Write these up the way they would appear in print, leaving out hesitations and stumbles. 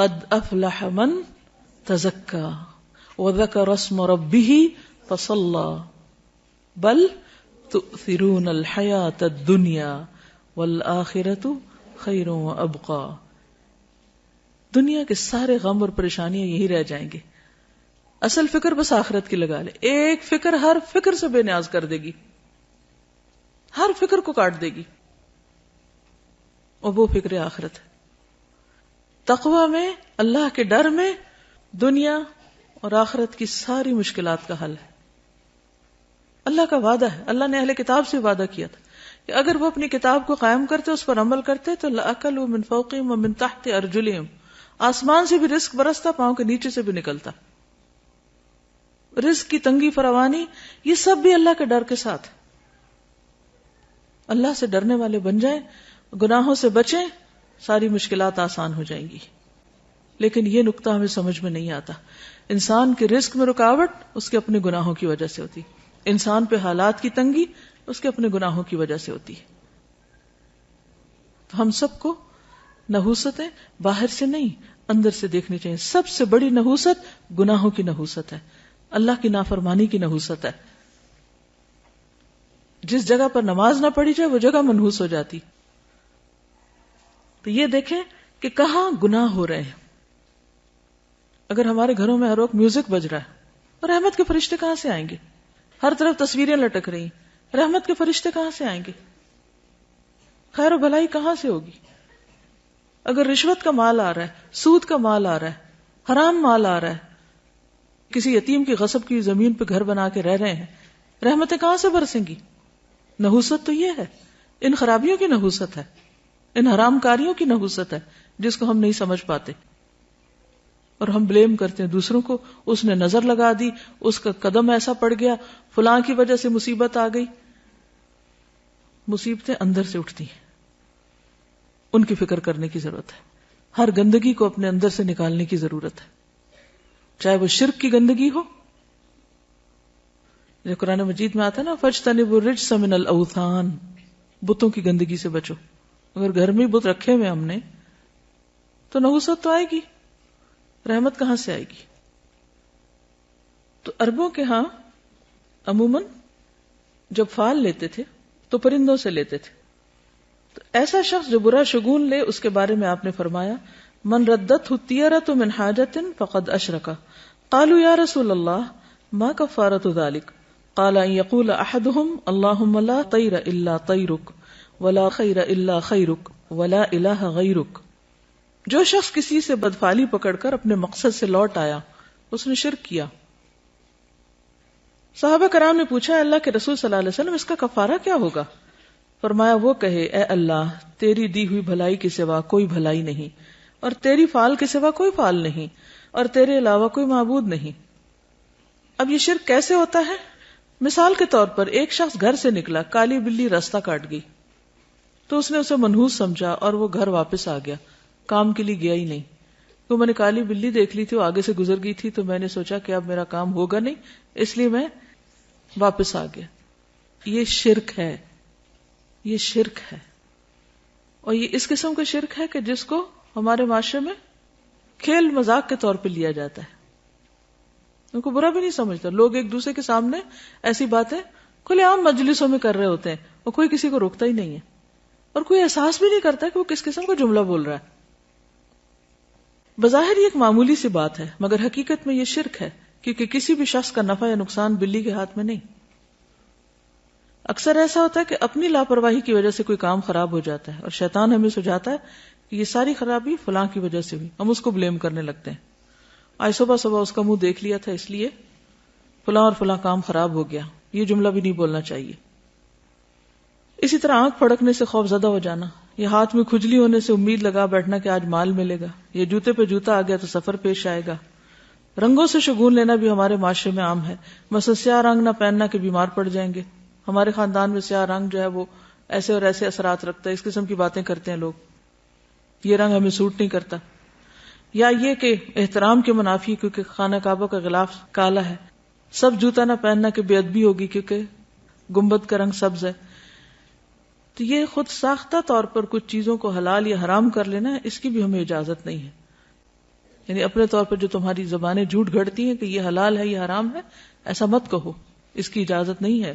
قد افلح من تزکا وذکر اسم ربہ فصلی بل تؤثرون الحیاۃ الدنیا والآخرۃ خیر وابقی. دنیا کے سارے غم اور پریشانیاں یہی رہ جائیں گے. اصل فکر بس آخرت کی لگا لے. ایک فکر ہر فکر سے بے نیاز کر دے گی, ہر فکر کو کاٹ دے گی, اور وہ فکر آخرت ہے. تقوی میں, اللہ کے ڈر میں دنیا اور آخرت کی ساری مشکلات کا حل ہے. اللہ کا وعدہ ہے, اللہ نے اہل کتاب سے وعدہ کیا تھا کہ اگر وہ اپنی کتاب کو قائم کرتے, اس پر عمل کرتے, تو لَأَكَلُوا مِن فَوْقِهِمْ وَمِن تَحْتِ أَرْجُلِهِمْ, آسمان سے بھی رزق برستا, پاؤں کے نیچے سے بھی نکلتا. رزق کی تنگی فراوانی یہ سب بھی اللہ کے ڈر کے ساتھ. اللہ سے ڈرنے والے بن جائیں, گناہوں سے بچیں, ساری مشکلات آسان ہو جائیں گی. لیکن یہ نقطہ ہمیں سمجھ میں نہیں آتا. انسان کے رزق میں رکاوٹ اس کے اپنے گناہوں کی وجہ سے ہوتی, انسان پہ حالات کی تنگی اس کے اپنے گناہوں کی وجہ سے ہوتی ہے. تو ہم سب کو نحوستیں باہر سے نہیں اندر سے دیکھنی چاہیے. سب سے بڑی نحوست گناہوں کی نحوست ہے, اللہ کی نافرمانی کی نحوست ہے. جس جگہ پر نماز نہ پڑھی جائے وہ جگہ منحوس ہو جاتی. تو یہ دیکھیں کہ کہاں گناہ ہو رہے ہیں. اگر ہمارے گھروں میں ہر وقت میوزک بج رہا ہے, اور رحمت کے فرشتے کہاں سے آئیں گے؟ ہر طرف تصویریں لٹک رہی, رحمت کے فرشتے کہاں سے آئیں گے؟ خیر و بھلائی کہاں سے ہوگی؟ اگر رشوت کا مال آ رہا ہے, سود کا مال آ رہا ہے, حرام مال آ رہا ہے, کسی یتیم کی غصب کی زمین پہ گھر بنا کے رہ رہے ہیں, رحمتیں کہاں سے برسیں گی؟ نحوست تو یہ ہے, ان خرابیوں کی نحوست ہے, ان حرام کاریوں کی نحوست ہے جس کو ہم نہیں سمجھ پاتے, اور ہم بلیم کرتے ہیں دوسروں کو. اس نے نظر لگا دی, اس کا قدم ایسا پڑ گیا, فلاں کی وجہ سے مصیبت آ گئی. مصیبتیں اندر سے اٹھتی ہیں, ان کی فکر کرنے کی ضرورت ہے. ہر گندگی کو اپنے اندر سے نکالنے کی ضرورت ہے, چاہے وہ شرک کی گندگی ہو, جو قرآن مجید میں آتا ہے نا, فَاجْتَنِبُوا الرِّجْسَ مِنَ الْأَوْثَانِ, بتوں کی گندگی سے بچو. اگر گھر میں بت رکھے ہوئے ہم نے تو نحوست تو آئے گی, رحمت کہاں سے آئے گی؟ تو عربوں کے ہاں عموماً جب فال لیتے تھے تو پرندوں سے لیتے تھے. تو ایسا شخص جو برا شگون لے, اس کے بارے میں آپ نے فرمایا, من ردتہ الطیرۃ من حاجۃ فقد اشرک. قالوا یا رسول اللہ ما کفارۃ ذلک؟ قال ان یقول احدهم اللهم لا طیر الا طیرک ولا خیر الا خیرک ولا الہ غیرک. جو شخص کسی سے بدفعلی پکڑ کر اپنے مقصد سے لوٹ آیا, اس نے شرک کیا. صحابہ کرام نے پوچھا, اللہ کے رسول صلی اللہ علیہ وسلم اس کا کفارہ کیا ہوگا؟ فرمایا, وہ کہے, اے اللہ, تیری دی ہوئی بھلائی کے سوا کوئی بھلائی نہیں, اور تیری فال کے سوا کوئی فال نہیں, اور تیرے علاوہ کوئی معبود نہیں. اب یہ شرک کیسے ہوتا ہے؟ مثال کے طور پر ایک شخص گھر سے نکلا, کالی بلی راستہ کاٹ گئی, تو اس نے اسے منحوس سمجھا اور وہ گھر واپس آ گیا, کام کے لیے گیا ہی نہیں. تو میں نے کالی بلی دیکھ لی تھی, وہ آگے سے گزر گئی تھی, تو میں نے سوچا کہ اب میرا کام ہوگا نہیں, اس لیے میں واپس آ گیا. یہ شرک ہے, یہ شرک ہے. اور یہ اس قسم کا شرک ہے کہ جس کو ہمارے معاشرے میں کھیل مذاق کے طور پہ لیا جاتا ہے, ان کو برا بھی نہیں سمجھتا. لوگ ایک دوسرے کے سامنے ایسی باتیں کھلے عام مجلسوں میں کر رہے ہوتے ہیں, اور کوئی کسی کو روکتا ہی نہیں ہے, اور کوئی احساس بھی نہیں کرتا کہ وہ کس قسم کا جملہ بول رہا ہے. بظاہر یہ ایک معمولی سی بات ہے, مگر حقیقت میں یہ شرک ہے, کیونکہ کسی بھی شخص کا نفع یا نقصان بلی کے ہاتھ میں نہیں. اکثر ایسا ہوتا ہے کہ اپنی لاپرواہی کی وجہ سے کوئی کام خراب ہو جاتا ہے, اور شیطان ہمیں سجاتا ہے کہ یہ ساری خرابی فلاں کی وجہ سے ہوئی, ہم اس کو بلیم کرنے لگتے ہیں. آج صبح صبح اس کا منہ دیکھ لیا تھا, اس لیے فلاں اور فلاں کام خراب ہو گیا. یہ جملہ بھی نہیں بولنا چاہیے. اسی طرح آنکھ پھڑکنے سے خوف زدہ ہو جانا, یہ ہاتھ میں کھجلی ہونے سے امید لگا بیٹھنا کہ آج مال ملے گا, یہ جوتے پہ جوتا آ گیا تو سفر پیش آئے گا. رنگوں سے شگون لینا بھی ہمارے معاشرے میں عام ہے. مثلا سیاہ رنگ نہ پہننا کہ بیمار پڑ جائیں گے, ہمارے خاندان میں سیاہ رنگ جو ہے وہ ایسے اور ایسے اثرات رکھتا ہے, اس قسم کی باتیں کرتے ہیں لوگ, یہ رنگ ہمیں سوٹ نہیں کرتا. یا یہ کہ احترام کے منافی کیونکہ خانہ کعبہ کا غلاف کالا ہے, سب جوتا نہ پہننا کہ بے ادبی ہوگی کیونکہ گنبد کا رنگ سبز ہے. تو یہ خود ساختہ طور پر کچھ چیزوں کو حلال یا حرام کر لینا ہے, اس کی بھی ہمیں اجازت نہیں ہے. یعنی اپنے طور پر جو تمہاری زبانیں جھوٹ گھڑتی ہیں کہ یہ حلال ہے یہ حرام ہے، ایسا مت کہو، اس کی اجازت نہیں ہے۔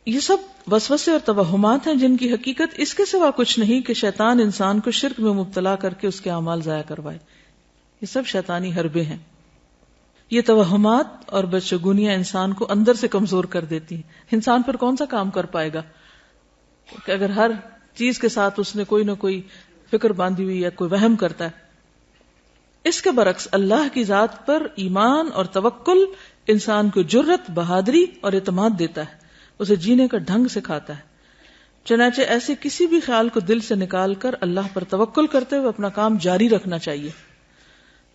یہ سب وسوسے اور توہمات ہیں جن کی حقیقت اس کے سوا کچھ نہیں کہ شیطان انسان کو شرک میں مبتلا کر کے اس کے اعمال ضائع کروائے۔ یہ سب شیطانی حربے ہیں۔ یہ توہمات اور بدشگونیاں انسان کو اندر سے کمزور کر دیتی ہیں۔ انسان پھر کون سا کام کر پائے گا کہ اگر ہر چیز کے ساتھ اس نے کوئی نہ کوئی فکر باندھی ہوئی یا کوئی وہم کرتا ہے۔ اس کے برعکس اللہ کی ذات پر ایمان اور توکل انسان کو جرت، بہادری اور اعتماد دیتا ہے، اسے جینے کا ڈھنگ سکھاتا ہے۔ چنانچہ ایسے کسی بھی خیال کو دل سے نکال کر اللہ پر توکل کرتے ہوئے اپنا کام جاری رکھنا چاہیے۔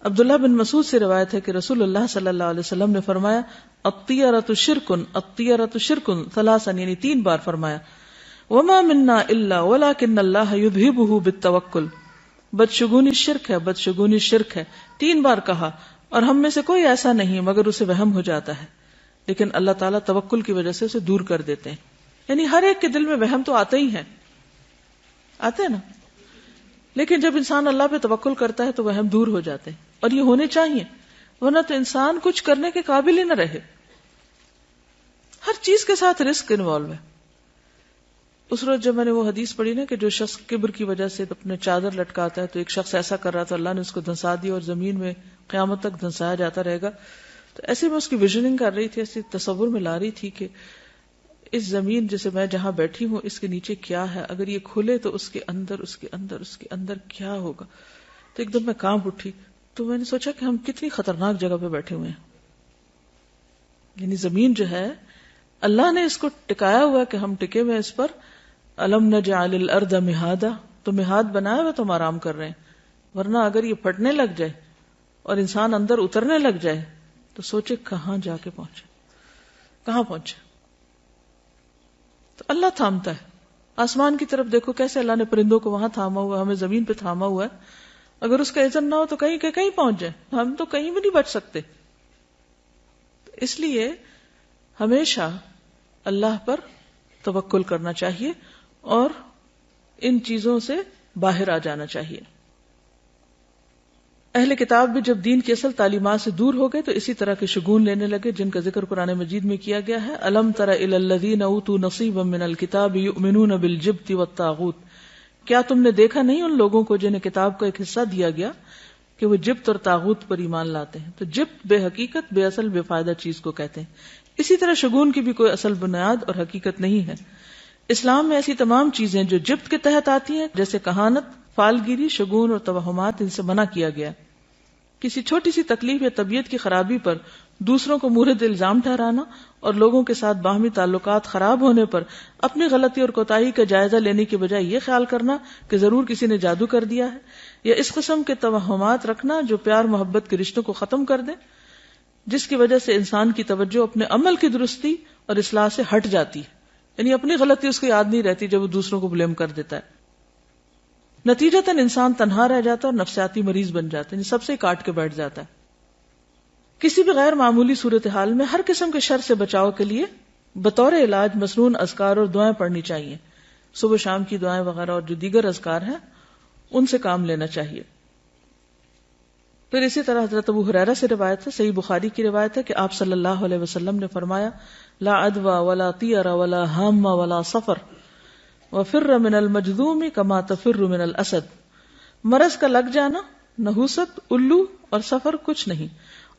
عبداللہ بن مسعود سے روایت ہے کہ رسول اللہ صلی اللہ علیہ وسلم نے فرمایا الطیرۃ شرکن الطیرۃ شرکن ثلاثا، یعنی 3 بار فرمایا، وما منا الا ولکن اللہ یذہبہ بالتوکل، بدشگونی شرک ہے، بدشگونی شرک ہے، 3 بار کہا، اور ہم میں سے کوئی ایسا نہیں مگر اسے وہم ہو جاتا ہے، لیکن اللہ تعالیٰ توکل کی وجہ سے اسے دور کر دیتے ہیں۔ یعنی ہر ایک کے دل میں وہم تو آتے ہی ہیں، آتے ہیں نا، لیکن جب انسان اللہ پہ توکل کرتا ہے تو وہم دور ہو جاتے ہیں، اور یہ ہونے چاہیے، ورنہ تو انسان کچھ کرنے کے قابل ہی نہ رہے۔ ہر چیز کے ساتھ رسک انوالو ہے۔ اس روز جب میں نے وہ حدیث پڑھی نا کہ جو شخص کبر کی وجہ سے اپنے چادر لٹکاتا ہے، تو ایک شخص ایسا کر رہا تھا، اللہ نے اس کو دھنسا دیا اور زمین میں قیامت تک دھنسایا جاتا رہے گا۔ تو ایسے میں اس کی ویژننگ کر رہی تھی، ایسی تصور میں لا رہی تھی کہ اس زمین جیسے میں جہاں بیٹھی ہوں اس کے نیچے کیا ہے، اگر یہ کھلے تو اس کے اندر کیا ہوگا۔ تو ایک دم میں کانپ اٹھی، تو میں نے سوچا کہ ہم کتنی خطرناک جگہ پہ بیٹھے ہوئے ہیں۔ یعنی زمین جو ہے اللہ نے اس کو ٹکایا ہوا کہ ہم ٹکے ہوئے اس پر، الم نجعل الارض مہادا، تو مہاد بنایا ہوا تو ہم آرام کر رہے ہیں، ورنہ اگر یہ پھٹنے لگ جائے اور انسان اندر اترنے لگ جائے تو سوچے کہاں جا کے پہنچے، کہاں پہنچے۔ تو اللہ تھامتا ہے۔ آسمان کی طرف دیکھو کیسے اللہ نے پرندوں کو وہاں تھاما ہوا، ہمیں زمین پہ تھاما ہوا ہے، اگر اس کا اذن نہ ہو تو کہیں کہ کہیں پہنچ جائے، ہم تو کہیں بھی نہیں بچ سکتے۔ اس لیے ہمیشہ اللہ پر توکل کرنا چاہیے اور ان چیزوں سے باہر آ جانا چاہیے۔ اہل کتاب بھی جب دین کی اصل تعلیمات سے دور ہو گئے تو اسی طرح کے شگون لینے لگے جن کا ذکر قرآن مجید میں کیا گیا ہے۔ الم تر الی الذین اوتوا نصیبا من الکتاب یؤمنون بالجبت والطاغوت، کیا تم نے دیکھا نہیں ان لوگوں کو جنہیں کتاب کا ایک حصہ دیا گیا کہ وہ جبت اور طاغوت پر ایمان لاتے ہیں۔ تو جبت بے حقیقت، بے اصل، بے فائدہ چیز کو کہتے ہیں۔ اسی طرح شگون کی بھی کوئی اصل بنیاد اور حقیقت نہیں ہے۔ اسلام میں ایسی تمام چیزیں جو جبت کے تحت آتی ہیں جیسے کہانت، فالگیری، شگون اور توہمات، ان سے منع کیا گیا۔ کسی چھوٹی سی تکلیف یا طبیعت کی خرابی پر دوسروں کو مورد الزام ٹھہرانا اور لوگوں کے ساتھ باہمی تعلقات خراب ہونے پر اپنی غلطی اور کوتاہی کا جائزہ لینے کی بجائے یہ خیال کرنا کہ ضرور کسی نے جادو کر دیا ہے، یا اس قسم کے توہمات رکھنا جو پیار محبت کے رشتوں کو ختم کر دیں، جس کی وجہ سے انسان کی توجہ اپنے عمل کی درستی اور اصلاح سے ہٹ جاتی ہے، یعنی اپنی غلطی اس کو یاد نہیں رہتی جب وہ دوسروں کو بلیم کر دیتا ہے۔ نتیجتاً انسان تنہا رہ جاتا ہے اور نفسیاتی مریض بن جاتا ہے، یعنی سب سے کاٹ کے بیٹھ جاتا ہے۔ کسی بھی غیر معمولی صورتحال میں ہر قسم کے شر سے بچاؤ کے لیے بطور علاج مسنون اذکار اور دعائیں پڑھنی چاہیے، صبح شام کی دعائیں وغیرہ اور جو دیگر اذکار ہیں ان سے کام لینا چاہیے۔ پھر اسی طرح حضرت ابو ہریرہ سے روایت ہے، صحیح بخاری کی روایت ہے کہ آپ صلی اللہ علیہ وسلم نے فرمایا لا عدوى ولا طیر ولا ہام ولا صفر وفر من المجذوم کما تفر من الاسد، مرض کا لگ جانا، نحوست، الو اور سفر کچھ نہیں،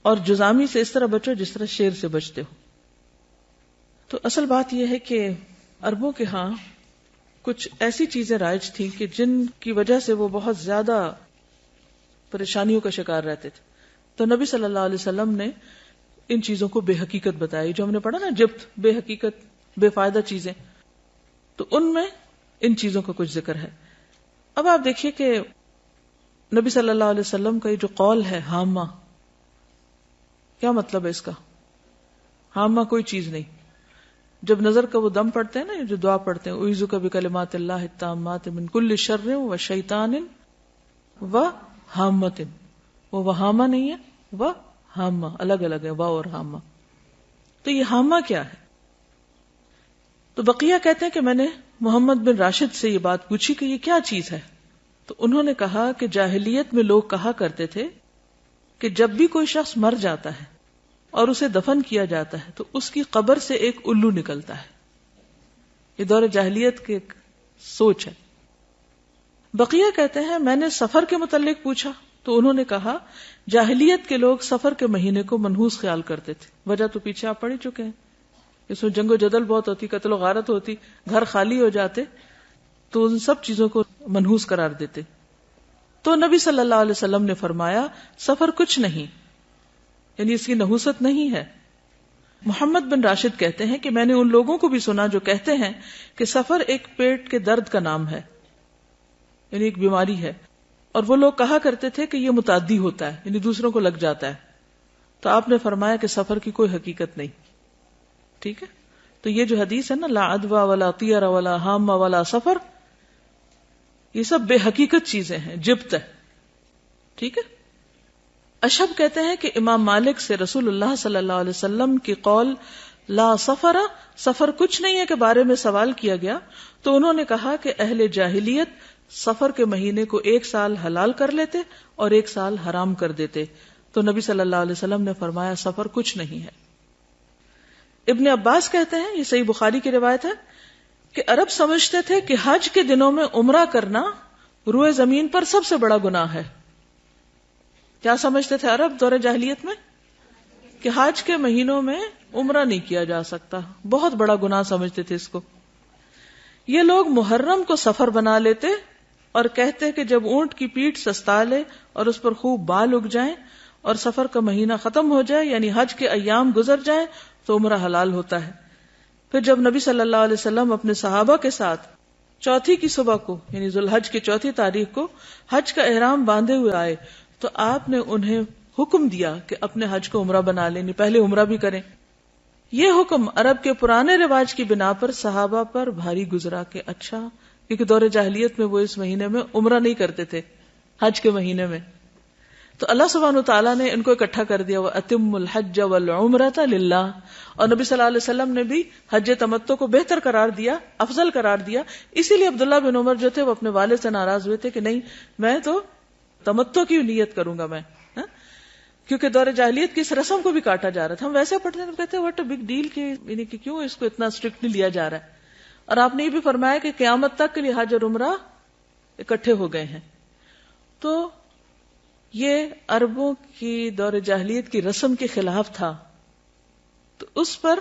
اور جزامی سے اس طرح بچو جس طرح شیر سے بچتے ہو۔ تو اصل بات یہ ہے کہ عربوں کے ہاں کچھ ایسی چیزیں رائج تھیں کہ جن کی وجہ سے وہ بہت زیادہ پریشانیوں کا شکار رہتے تھے، تو نبی صلی اللہ علیہ وسلم نے ان چیزوں کو بے حقیقت بتائی، جو ہم نے پڑھا نا جبت، بے حقیقت، بے فائدہ چیزیں، تو ان میں ان چیزوں کا کچھ ذکر ہے۔ اب آپ دیکھیے کہ نبی صلی اللہ علیہ وسلم کا یہ جو قول ہے ہامہ، کیا مطلب ہے اس کا؟ ہامہ کوئی چیز نہیں۔ جب نظر کا وہ دم پڑھتے ہیں نا، جو دعا پڑھتے ہیں اعوذ بکلمات اللہ التامات من کل شر و شیطان و ہامۃ، وہ وہامہ نہیں ہے، وہ ہامہ، الگ الگ ہے، واو اور ہامہ۔ تو یہ ہامہ کیا ہے؟ تو بقیہ کہتے ہیں کہ میں نے محمد بن راشد سے یہ بات پوچھی کہ یہ کیا چیز ہے، تو انہوں نے کہا کہ جاہلیت میں لوگ کہا کرتے تھے کہ جب بھی کوئی شخص مر جاتا ہے اور اسے دفن کیا جاتا ہے تو اس کی قبر سے ایک الو نکلتا ہے. یہ دور جاہلیت کی ایک سوچ ہے. بقیہ کہتے ہیں میں نے سفر کے متعلق پوچھا تو انہوں نے کہا جاہلیت کے لوگ سفر کے مہینے کو منحوس خیال کرتے تھے. وجہ تو پیچھے آپ پڑھ ہی چکے ہیں. اس میں جنگ و جدل بہت ہوتی, قتل و غارت ہوتی, گھر خالی ہو جاتے, تو ان سب چیزوں کو منحوس قرار دیتے. تو نبی صلی اللہ علیہ وسلم نے فرمایا سفر کچھ نہیں, یعنی اس کی نحوست نہیں ہے. محمد بن راشد کہتے ہیں کہ میں نے ان لوگوں کو بھی سنا جو کہتے ہیں کہ سفر ایک پیٹ کے درد کا نام ہے, یعنی ایک بیماری ہے, اور وہ لوگ کہا کرتے تھے کہ یہ متعدی ہوتا ہے, یعنی دوسروں کو لگ جاتا ہے. تو آپ نے فرمایا کہ سفر کی کوئی حقیقت نہیں. ٹھیک ہے, تو یہ جو حدیث ہے نا لا عدوى ولا طیر ولا حام ولا سفر, یہ سب بے حقیقت چیزیں ہیں, جبت ہے. ٹھیک ہے. اشہب کہتے ہیں کہ امام مالک سے رسول اللہ صلی اللہ علیہ وسلم کی قول لا سفر, سفر کچھ نہیں ہے کے بارے میں سوال کیا گیا تو انہوں نے کہا کہ اہل جاہلیت سفر کے مہینے کو 1 سال حلال کر لیتے اور 1 سال حرام کر دیتے. تو نبی صلی اللہ علیہ وسلم نے فرمایا سفر کچھ نہیں ہے. ابن عباس کہتے ہیں, یہ صحیح بخاری کی روایت ہے, کہ عرب سمجھتے تھے کہ حج کے دنوں میں عمرہ کرنا روئے زمین پر سب سے بڑا گناہ ہے. کیا سمجھتے تھے عرب دور جاہلیت میں؟ کہ حج کے مہینوں میں عمرہ نہیں کیا جا سکتا, بہت بڑا گناہ سمجھتے تھے اس کو. یہ لوگ محرم کو سفر بنا لیتے اور کہتے کہ جب اونٹ کی پیٹھ سستا لے اور اس پر خوب بال اگ جائیں اور سفر کا مہینہ ختم ہو جائے, یعنی حج کے ایام گزر جائیں, تو عمرہ حلال ہوتا ہے. پھر جب نبی صلی اللہ علیہ وسلم اپنے صحابہ کے ساتھ چوتھی کی صبح کو, یعنی ذوالحج کی 4 تاریخ کو حج کا احرام باندھے ہوئے آئے تو آپ نے انہیں حکم دیا کہ اپنے حج کو عمرہ بنا لیں, پہلے عمرہ بھی کریں. یہ حکم عرب کے پرانے رواج کی بنا پر صحابہ پر بھاری گزرا کہ اچھا, کیونکہ دور جاہلیت میں وہ اس مہینے میں عمرہ نہیں کرتے تھے, حج کے مہینے میں. تو اللہ سبحانہ وتعالیٰ نے ان کو اکٹھا کر دیا, وَأَتِمُّ الْحَجَّ وَالْعُمْرَةَ لِلَّهِ, اور نبی صلی اللہ علیہ وسلم نے بھی حج تمتع کو بہتر قرار دیا, افضل قرار دیا. اسی لیے عبداللہ بن عمر جو تھے وہ اپنے والد سے ناراض ہوئے تھے کہ نہیں, میں تو تمتع کی نیت کروں گا میں, کیونکہ دور جاہلیت کی اس رسم کو بھی کاٹا جا رہا تھا. ہم ویسے پڑھتے ہیں, کہتے ہیں واٹ اے بگ ڈیل, یعنی کہ کیوں اس کو اتنا اسٹرکٹلی لیا جا رہا ہے. اور آپ نے یہ بھی فرمایا کہ قیامت تک کے لیے حج اور عمرہ اکٹھے ہو گئے ہیں. تو یہ عربوں کی دور جاہلیت کی رسم کے خلاف تھا. تو اس پر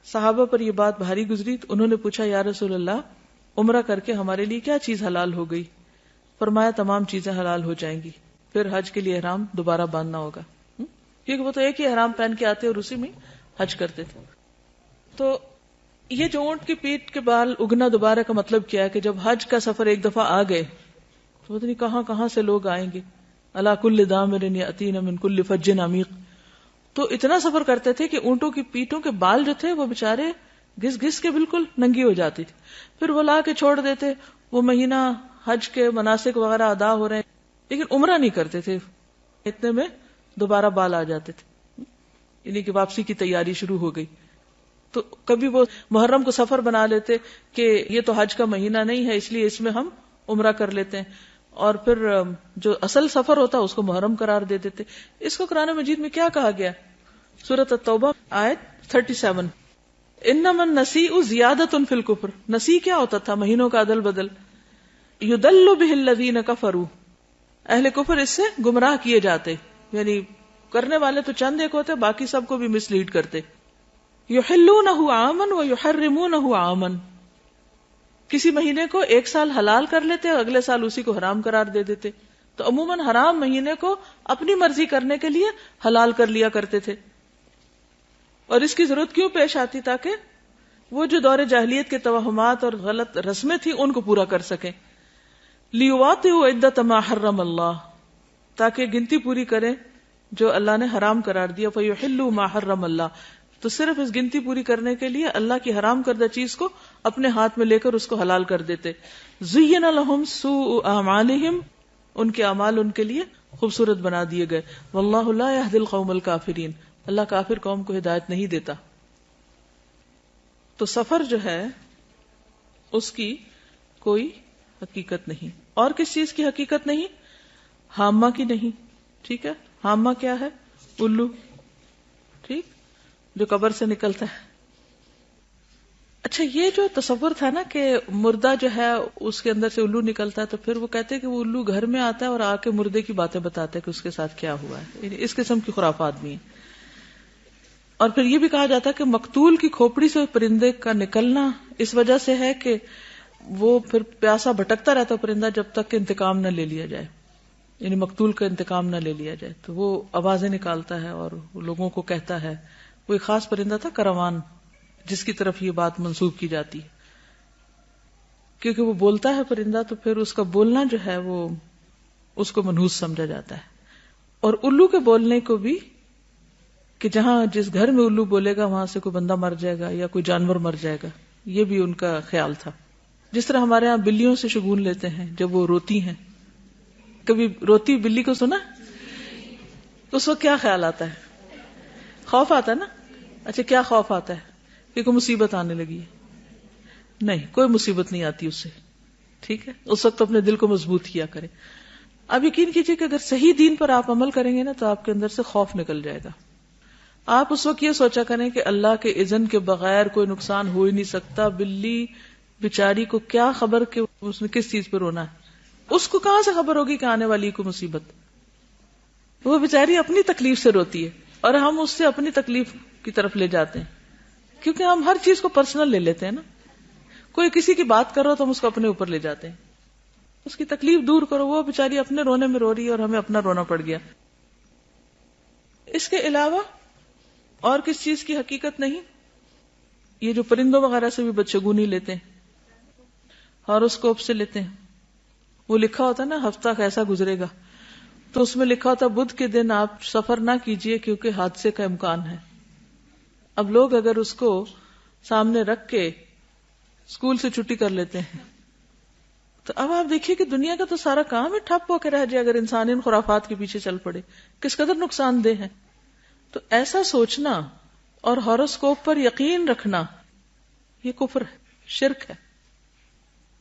صحابہ پر یہ بات بھاری گزری. تو انہوں نے پوچھا یا رسول اللہ, عمرہ کر کے ہمارے لیے کیا چیز حلال ہو گئی؟ فرمایا تمام چیزیں حلال ہو جائیں گی, پھر حج کے لیے احرام دوبارہ باندھنا ہوگا, کیونکہ وہ تو ایک ہی احرام پہن کے آتے اور اسی میں حج کرتے تھے. تو یہ جو اونٹ کی پیٹھ کے بال اگنا دوبارہ کا مطلب کیا ہے کہ جب حج کا سفر ایک دفعہ آ گئے تو پتہ نہیں کہاں کہاں سے لوگ آئیں گے. الا کل دامر یاتین من کل فج عمیق, تو اتنا سفر کرتے تھے کہ اونٹوں کی پیٹوں کے بال جو تھے وہ بےچارے گھس گھس کے بالکل ننگی ہو جاتی تھی. پھر وہ لا کے چھوڑ دیتے, وہ مہینہ حج کے مناسک وغیرہ ادا ہو رہے ہیں, لیکن عمرہ نہیں کرتے تھے. اتنے میں دوبارہ بال آ جاتے تھے, یعنی کہ واپسی کی تیاری شروع ہو گئی. تو کبھی وہ محرم کو سفر بنا لیتے کہ یہ تو حج کا مہینہ نہیں ہے, اس لیے اس میں ہم عمرہ کر لیتے ہیں, اور پھر جو اصل سفر ہوتا اس کو محرم قرار دے دیتے. اس کو قرآن مجید میں کیا کہا گیا؟ سورۃ التوبہ آیت 37, انما النسیء زیادۃ فی الکفر. نسی کیا ہوتا تھا؟ مہینوں کا عدل بدل. یضل بہ الذین کفروا, اہل کفر اس سے گمراہ کیے جاتے, یعنی کرنے والے تو چند ایک ہوتے, باقی سب کو بھی مس لیڈ کرتے. یحلونہ عاما ویحرمونہ عاما, کسی مہینے کو 1 سال حلال کر لیتے اور اگلے سال اسی کو حرام قرار دے دیتے. تو عموماً حرام مہینے کو اپنی مرضی کرنے کے لیے حلال کر لیا کرتے تھے. اور اس کی ضرورت کیوں پیش آتی؟ تاکہ وہ جو دور جاہلیت کے توہمات اور غلط رسمیں تھیں ان کو پورا کر سکیں. لیواطئوا عدۃ ما حرم اللہ, تاکہ گنتی پوری کریں جو اللہ نے حرام قرار دیا. فیحلوا ما حرم اللہ, تو صرف اس گنتی پوری کرنے کے لیے اللہ کی حرام کردہ چیز کو اپنے ہاتھ میں لے کر اس کو حلال کر دیتے. زین لہم سوء اعمالہم, ان کے اعمال ان کے لیے خوبصورت بنا دیے گئے. واللہ لا یہدی القوم الکافرین, اللہ کافر قوم کو ہدایت نہیں دیتا. تو سفر جو ہے اس کی کوئی حقیقت نہیں. اور کس چیز کی حقیقت نہیں؟ حامہ کی نہیں. ٹھیک ہے، حامہ کیا ہے؟ الو. ٹھیک، جو قبر سے نکلتا ہے. اچھا، یہ جو تصور تھا نا کہ مردہ جو ہے اس کے اندر سے الو نکلتا ہے، تو پھر وہ کہتے ہیں کہ وہ الو گھر میں آتا ہے اور آ کے مردے کی باتیں بتاتا ہے کہ اس کے ساتھ کیا ہوا ہے. یعنی اس قسم کی خرافات بھی ہیں. اور پھر یہ بھی کہا جاتا ہے کہ مقتول کی کھوپڑی سے پرندے کا نکلنا اس وجہ سے ہے کہ وہ پھر پیاسا بھٹکتا رہتا ہے پرندہ جب تک کہ انتقام نہ لے لیا جائے، یعنی مقتول کا انتقام نہ لے لیا جائے. تو وہ آوازیں نکالتا ہے اور لوگوں کو کہتا ہے. وہ ایک خاص پرندہ تھا کروان، جس کی طرف یہ بات منسوب کی جاتی ہے، کیونکہ وہ بولتا ہے پرندہ، تو پھر اس کا بولنا جو ہے وہ اس کو منحوس سمجھا جاتا ہے. اور الو کے بولنے کو بھی کہ جہاں جس گھر میں الو بولے گا وہاں سے کوئی بندہ مر جائے گا یا کوئی جانور مر جائے گا، یہ بھی ان کا خیال تھا. جس طرح ہمارے ہاں بلیوں سے شگون لیتے ہیں جب وہ روتی ہیں. کبھی روتی بلی کو سنا؟ اس وقت کیا خیال آتا ہے؟ خوف آتا ہے نا. اچھا، کیا خوف آتا ہے؟ کہ کوئی مصیبت آنے لگی ہے. نہیں، کوئی مصیبت نہیں آتی اس سے. ٹھیک ہے، اس وقت اپنے دل کو مضبوط کیا کریں. اب یقین کیجئے کہ اگر صحیح دین پر آپ عمل کریں گے نا تو آپ کے اندر سے خوف نکل جائے گا. آپ اس وقت یہ سوچا کریں کہ اللہ کے اذن کے بغیر کوئی نقصان ہو ہی نہیں سکتا. بلی بیچاری کو کیا خبر کہ اس نے کس چیز پہ رونا ہے؟ اس کو کہاں سے خبر ہوگی کہ آنے والی کو مصیبت؟ وہ بیچاری اپنی تکلیف سے روتی ہے اور ہم اس سے اپنی تکلیف کی طرف لے جاتے ہیں، کیونکہ ہم ہر چیز کو پرسنل لے لیتے ہیں نا. کوئی کسی کی بات کرو تو ہم اس کو اپنے اوپر لے جاتے ہیں. اس کی تکلیف دور کرو، وہ بیچاری اپنے رونے میں رو رہی ہے اور ہمیں اپنا رونا پڑ گیا. اس کے علاوہ اور کس چیز کی حقیقت نہیں؟ یہ جو پرندوں وغیرہ سے بھی بدشگونی لیتے ہیں، ہاروسکوپ سے لیتے ہیں. وہ لکھا ہوتا ہے نا ہفتہ کیسا گزرے گا، تو اس میں لکھا ہوتا ہے بدھ کے دن آپ سفر نہ کیجئے کیونکہ حادثے کا امکان ہے. اب لوگ اگر اس کو سامنے رکھ کے اسکول سے چھٹی کر لیتے ہیں، تو اب آپ دیکھیے کہ دنیا کا تو سارا کام ہی ٹھپ ہو کے رہ جائے اگر انسان ان خرافات کے پیچھے چل پڑے. کس قدر نقصان دہ ہے. تو ایسا سوچنا اور ہاروسکوپ پر یقین رکھنا یہ کفر ہے، شرک ہے.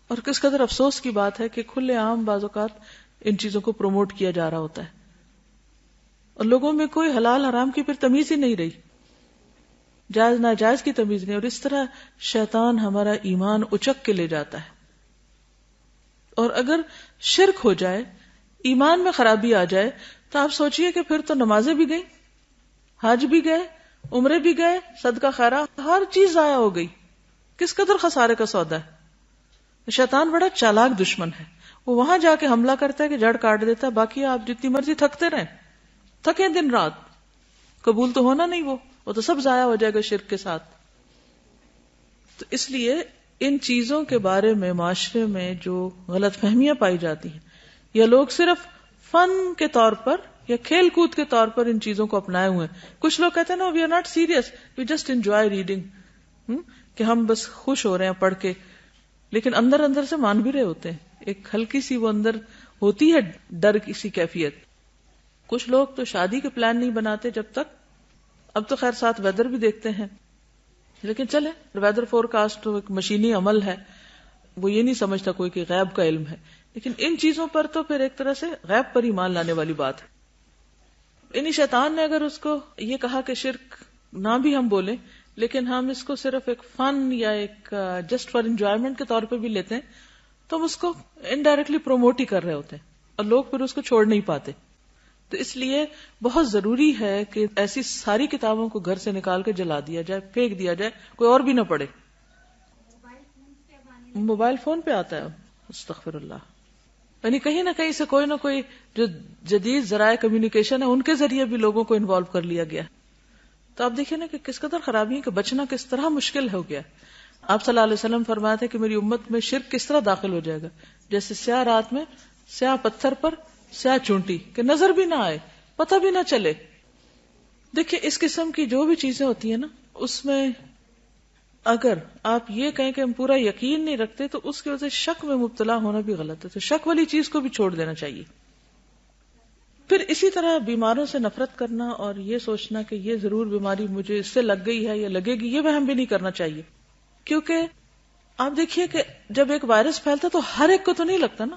اور کس قدر افسوس کی بات ہے کہ کھلے عام بعض اوقات ان چیزوں کو پروموٹ کیا جا رہا ہوتا ہے اور لوگوں میں کوئی حلال حرام کی پھر تمیز ہی نہیں رہی، جائز ناجائز کی تمیز نہیں. اور اس طرح شیطان ہمارا ایمان اچک کے لے جاتا ہے. اور اگر شرک ہو جائے، ایمان میں خرابی آ جائے، تو آپ سوچئے کہ پھر تو نمازیں بھی گئی، حج بھی گئے، عمرے بھی گئے، صدقہ خیرات، ہر چیز ضائع ہو گئی. کس قدر خسارے کا سودا ہے. شیطان بڑا چالاک دشمن ہے. وہ وہاں جا کے حملہ کرتا ہے کہ جڑ کاٹ دیتا ہے، باقی آپ جتنی مرضی تھکتے رہیں، تھکیں دن رات، قبول تو ہونا نہیں. وہ تو سب ضائع ہو جائے گا شرک کے ساتھ. تو اس لیے ان چیزوں کے بارے میں معاشرے میں جو غلط فہمیاں پائی جاتی ہیں، یا لوگ صرف فن کے طور پر یا کھیل کود کے طور پر ان چیزوں کو اپنائے ہوئے ہیں. کچھ لوگ کہتے ہیں نا we are not serious, we just enjoy reading, کہ ہم بس خوش ہو رہے ہیں پڑھ کے، لیکن اندر اندر سے مان بھی رہے ہوتے ہیں. ایک ہلکی سی وہ اندر ہوتی ہے ڈر کی سی کیفیت. کچھ لوگ تو شادی کے پلان نہیں بناتے جب تک، اب تو خیر ساتھ ویدر بھی دیکھتے ہیں، لیکن چلے ویدر فور کاسٹ تو ایک مشینی عمل ہے، وہ یہ نہیں سمجھتا کوئی کہ غیب کا علم ہے. لیکن ان چیزوں پر تو پھر ایک طرح سے غیب پر ایمان لانے والی بات ہے. انہی شیطان نے اگر اس کو یہ کہا کہ شرک نہ بھی ہم بولیں، لیکن ہم اس کو صرف ایک فن یا ایک جسٹ فار انجوائمنٹ کے طور پہ بھی لیتے ہیں، تو ہم اس کو انڈائریکٹلی پروموٹ ہی کر رہے ہوتے ہیں اور لوگ پھر اس کو چھوڑ نہیں پاتے. تو اس لیے بہت ضروری ہے کہ ایسی ساری کتابوں کو گھر سے نکال کے جلا دیا جائے، پھینک دیا جائے، کوئی اور بھی نہ پڑھے. موبائل فون پہ آتا ہے، استغفر اللہ. یعنی کہیں نہ کہیں سے کوئی نہ کوئی جو جدید ذرائع کمیونیکیشن ہے ان کے ذریعے بھی لوگوں کو انوالو کر لیا گیا. تو آپ دیکھیں نا کہ کس قدر خرابی ہے کہ بچنا کس طرح مشکل ہو گیا. آپ صلی اللہ علیہ وسلم فرمایا تھے کہ میری امت میں شرک کس طرح داخل ہو جائے گا، جیسے سیاہ رات میں سیاہ پتھر پر سیاہ چونٹی، کہ نظر بھی نہ آئے، پتہ بھی نہ چلے. دیکھیں اس قسم کی جو بھی چیزیں ہوتی ہیں نا، اس میں اگر آپ یہ کہیں کہ ہم پورا یقین نہیں رکھتے تو اس کی وجہ سے شک میں مبتلا ہونا بھی غلط ہے. تو شک والی چیز کو بھی چھوڑ دینا چاہیے. پھر اسی طرح بیماروں سے نفرت کرنا اور یہ سوچنا کہ یہ ضرور بیماری مجھے اس سے لگ گئی ہے یا لگے گی، یہ وہم بھی نہیں کرنا چاہیے. کیونکہ آپ دیکھیے کہ جب ایک وائرس پھیلتا تو ہر ایک کو تو نہیں لگتا نا.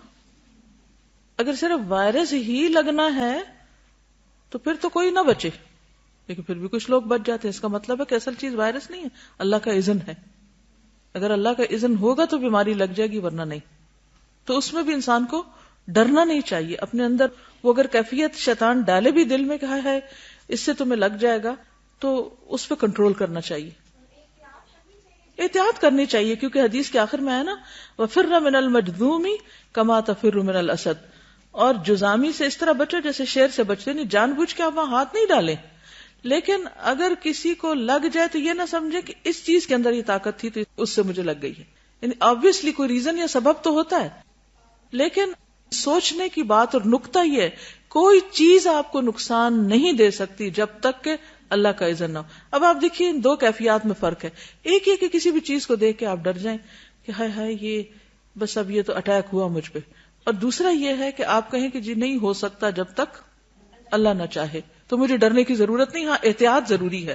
اگر صرف وائرس ہی لگنا ہے تو پھر تو کوئی نہ بچے، لیکن پھر بھی کچھ لوگ بچ جاتے ہیں. اس کا مطلب ہے کہ اصل چیز وائرس نہیں ہے، اللہ کا اذن ہے. اگر اللہ کا اذن ہوگا تو بیماری لگ جائے گی، ورنہ نہیں. تو اس میں بھی انسان کو ڈرنا نہیں چاہیے اپنے اندر. وہ اگر کیفیت شیطان ڈالے بھی دل میں کہا ہے اس سے تمہیں لگ جائے گا، تو اس پہ کنٹرول کرنا چاہیے، احتیاط کرنی چاہیے. کیونکہ حدیث کے آخر میں ہے نا وَفِرَّ مِنَ الْمَجْذُومِ كَمَا تَفِرُّ مِنَ الْأَسَدِ، اور جزامی سے اس طرح بچو جیسے شیر سے بچتے. نہیں جان بوجھ کے آپ وہاں ہاتھ نہیں ڈالیں، لیکن اگر کسی کو لگ جائے تو یہ نہ سمجھے کہ اس چیز کے اندر یہ طاقت تھی تو اس سے مجھے لگ گئی ہے. یعنی آبویسلی کوئی ریزن یا سبب تو ہوتا ہے، لیکن سوچنے کی بات اور نکتہ یہ ہے کوئی چیز آپ کو نقصان نہیں دے سکتی جب تک کہ اللہ کا اذن نہ ہو. اب آپ دیکھیے ان دو کیفیات میں فرق ہے. ایک یہ کہ کسی بھی چیز کو دیکھ کے آپ ڈر جائیں کہ ہائے ہائے یہ بس اب یہ تو اٹیک ہوا مجھ پہ، اور دوسرا یہ ہے کہ آپ کہیں کہ جی نہیں ہو سکتا جب تک اللہ نہ چاہے، تو مجھے ڈرنے کی ضرورت نہیں. ہاں احتیاط ضروری ہے.